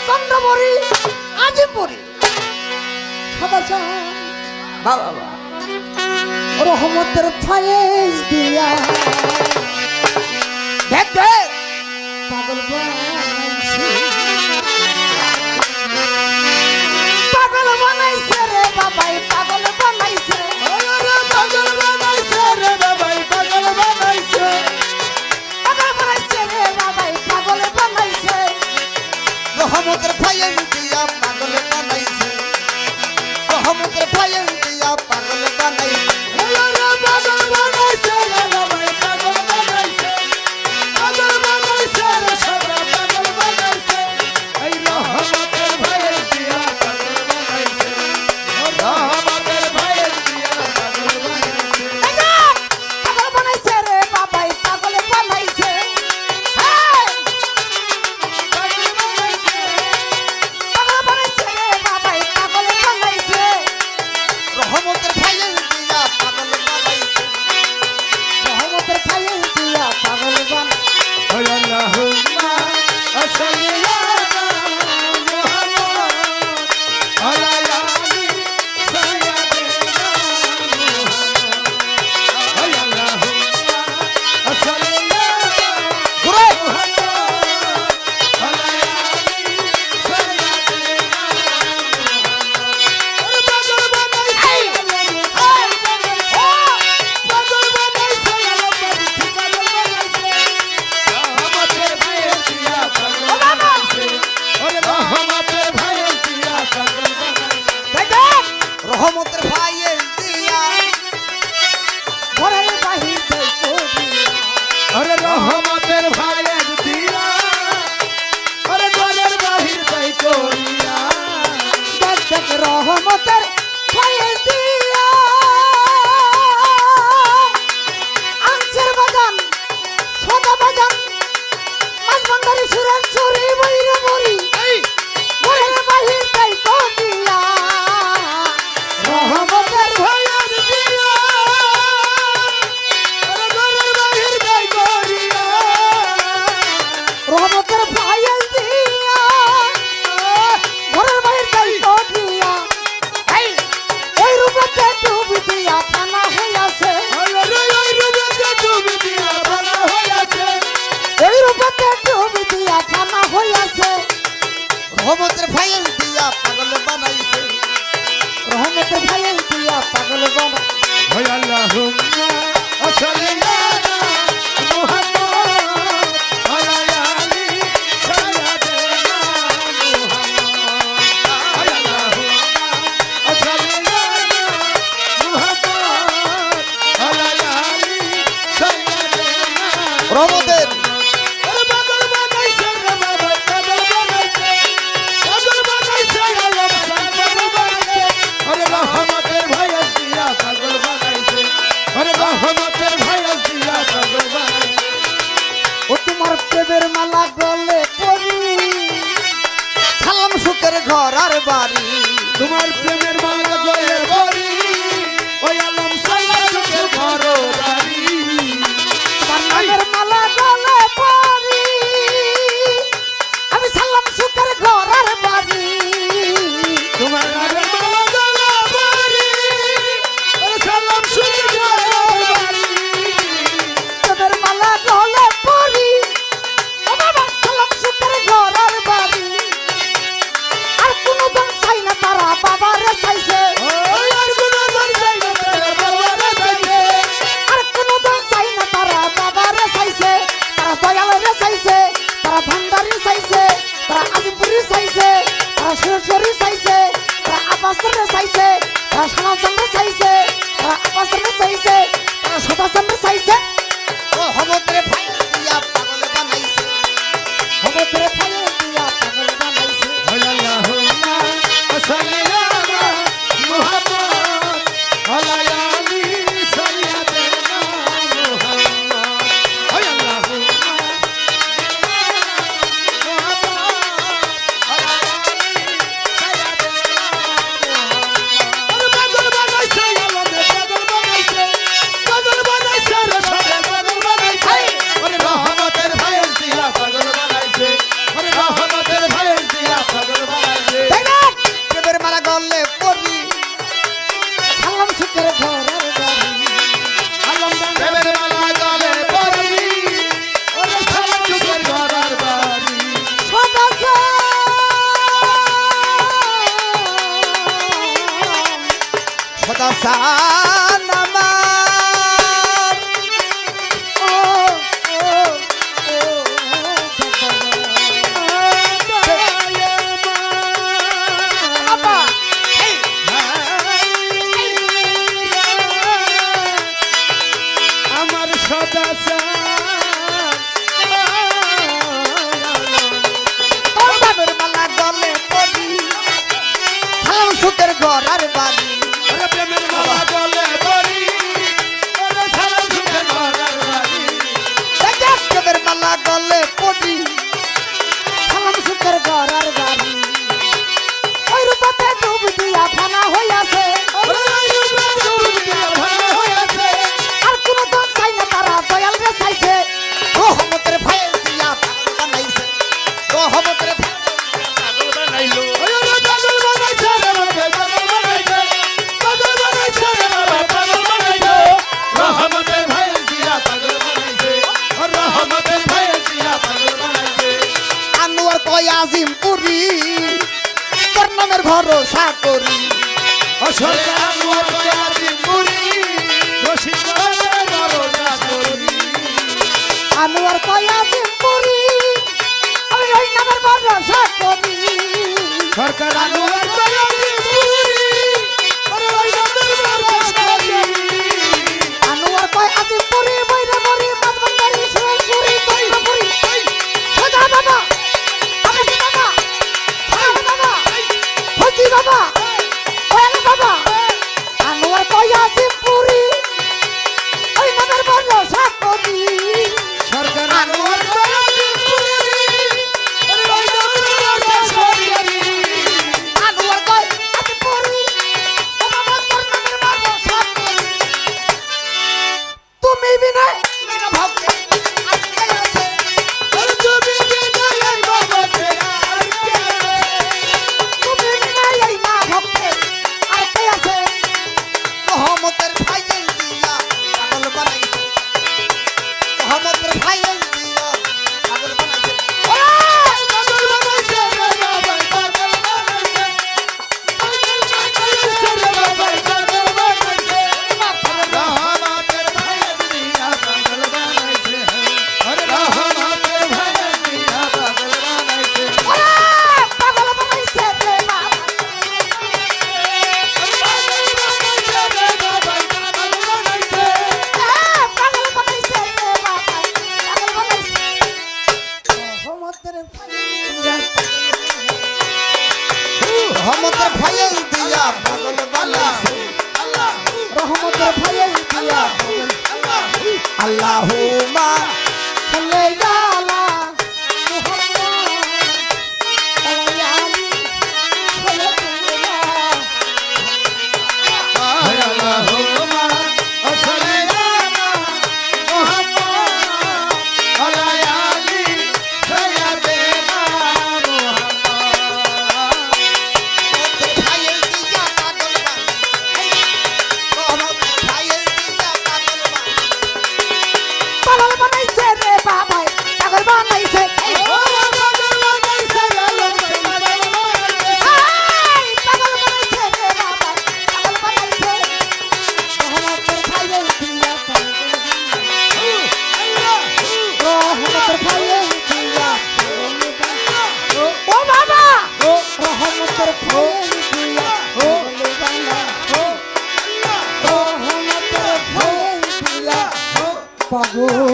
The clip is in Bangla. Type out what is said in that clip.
চন্দ্রবরী আজিমপুরি সদাচার বাবা রহমতের ফায়েজ দিয়া দেখ দেখ পাগল বানাইছে পাগল বানাইছে রে বাবাই পাগল বানাইছে পাগল বানাইছে রে বাবাই পাগল বানাইছে পাগল বানাইছে রে বাবাই পাগল বানাইছে রহমতের ফায়েজ দিয়া পাগল বানাইছে রহমতের ফায়েজ দিয়া পাগল বানাইছে পাগল বানাইছে রে বাবাই পাগল বানাইছে পাগল বানাইছে রে সদা পাগল বানাইছে এই রহমতের ফায়েজ দিয়া পাগল বানাইছে রহমতের ফায়েজ দিয়া পাগল বানাইছে পাগল বানাইছে রে বাবাই পাগল বানাইছে পাগল বানাইছে পাগল বানাইছে রে বাবাই পাগল বানাইছে রহমতের ফায়েজ দিয়া পাগল বানাইছে রহমতের ফায়েজ দিয়া পাগল বানাইছে আল্লাহুম্মা সাল্লি আলা মুহাম্মদ আলা আলি সাইয়্যিদিনা মুহাম্মদ আল্লাহুম্মা সাল্লি আলা মুহাম্মদ আলা আলি সাইয়্যিদিনা মুহাম্মদ পাগল বানাইছে পাগল বানাইছে পাগল বানাইছে রহমতের ফায়েজ দিয়া পাগল বানাইছে ওরে রহমতের ফায়েজ দিয়া পাগল বানাইছে দেখ দেখ রহমতের ফায়েজ দিয়া ঘরের বাহির দেই করিয়া ওরে রহমতের ফায়েজ দিয়া ওরে ঘরের বাহির তাই করিয়া দেখ দেখ রহমতের ফায়েজ দিয়া আনসার বাজান সদা বাজান মাঝবান্দারি সুরের চুরি বইরে মরি এই ঘরের বাহির দেই করিয়া রহমতের ফায়েজ দিয়া ওরে ঘরের বাহির তাই করিয়া রহমতের ফায়েজ দিয়া ঘরের বাহির দেই করিয়া এই ওই রূপতে ডুবি দিয়া ফানা হইয়াছে ওই রূপতে ডুবি দিয়া ফানা হইয়াছে ওই রূপতে ডুবি দিয়া ফানা হইয়াছে রহমতের ফায়েজ দিয়া পাগল বানাইছে রহমতের ফায়েজ দিয়া পাগল বানা ওই আল্লাহুম্মা সাল্লি আলা মুহাম্মদ আলা আলি সাইয়্যিদিনা মুহাম্মদ ওই আল্লাহুম্মা সাল্লি আলা মুহাম্মদ আলা আলি সাইয়্যিদিনা রহমতের আরে পাগল বানাইছে রে বাবা পাগল বানাইছে পাগল বানাইছে আলম পাগল বানাইছে আরে রহমতের ফায়েজ দিয়া পাগল বানাইছে আরে রহমতের ফায়েজ দিয়া পাগল বানাইছে ও তোমার প্রেমের মালা গলে পরি সালাম সুখের ঘর আর বাড়ি তোমার প্রেমের মালা গলে পড়ি ওই আলম সালাম সুখের ঘর ও বাড়ি তোমার নামের মালা গলে পরি আমি সালাম সুখের ঘর আর বাড়ি তোমার নামের মালা গলে পড়ি ওই সালাম সুখের ঘর ও বাড়ি প্রেমের মালা গলে পরি ও বাবা সালাম সুখের ঘর আর বাড়ি আর কোনো দম চাই না তারা বাবারে চাইছে ওই আর কোনো জন চাই না তারা বাবারে চাইছে আর কোনো দম চাই না তারা বাবারে চাইছে তারা দয়ালরে চাইছে তারা ভান্ডারি চাইছে তারা আজিমপুরি চাইছে তারা সুরেশ্বরী চাইছে তারা আবাসরে চাইছে তারা সনাতনরে চাইছে তারা আবাসরে চাইছে তারা সদাচন্দ্র চাইছে রহমতের ফায়েজ দিয়া পাগল বানাইছে ভগতের ফালে দিয়া পাগল বানাইছে আল্লাহুম্মা সাল্লি আলা মুহাম্মদ আলা আলি সাইয়্যিদিনা মুহাম্মদ আল্লাহুম্মা মুহাম্মদ আলা আলি সাইয়্যিদিনা মুহাম্মদ আরে পাগল বানাইছে আল্লাহ পাগল বানাইছে রে সবে পাগল বানাইছে আরে রহমতের ফায়েজ দিয়া পাগল বানাইছে আরে হাসান আমার ও বাবা এই আমার সদা বাবার মালা গলে পড়ি সালাম সুখের ঘর আর বাড়ি প্রেমের মালা গলে পড়ি সারা সুখে ঘরের বাড়ি দেবের মালা গলে পড়ি সালাম সুখের ঘর আর বাড়ি ওই রূপতে ডুব দিয়া ফানা হইয়াছে আর কোনো দোষ চাই না তারা দয়াল রে চাইছে রহমতের ভাইয়ের দিয়া পাগল বানাইছে রহমতের আনোয়ার কয় আজিম পুরি তোর নামের ভরসা করি আনোয়ার কয়া জিমপুরি আমি ওই নামের ভরসা করি সরকার আনোয়ার কয় আজিমপুরি বৈরে বরি মাঝবান্দারি সুরেশ্বরী চন্দ্রপুরি সোজা বাবা আমি বাবা ভালো বাবা ফজি বাবা ওয়ালা বাবা আনোয়ার কয় আজিমপুরি ওই নামের ভরসা করি সরকার আনোয়ার কয় আজিমপুরি ও বাবা তোর নামের ভরসা করি তুমি বিনা মেরা ভক্তে আজকে আছে তুমি বিনা এই না ভক্তে আর কে আছে রহমতের ভাইয়ের দিয়া পাগল বানাইছে রহমতের ভাইয়ের দিয়া পাগল বানাইছে পাগল বানাইছে রে বাবা পাগল বানাইছে রে বাবা পাগল বানাইছে রহমতের রহমতের ভাইয়ের দিয়া পাগল বানাইছে রহমতের ভাইয়ের দিয়া আল্লাহুম্মা চলে গেলা মুহাম্মদ আলাইহি সাল্লাল্লাহু রহমতের ভাইয়ের দিয়া পাগল বানাইছে রহমতের ভাইয়ের দিয়া পাগল বানাইছে পাগল বানাইছে রে বাবা পাগল বানাইছে এই পাগল বানাইছে রে বাবা পাগল বানাইছে রহমতের ভাইয়ের দিয়া রহমতের ভাইয়ের দিয়া ও বাবা রহমতের ভাইয়ের দিয়া রহমতের ভাইয়ের দিয়া পাগল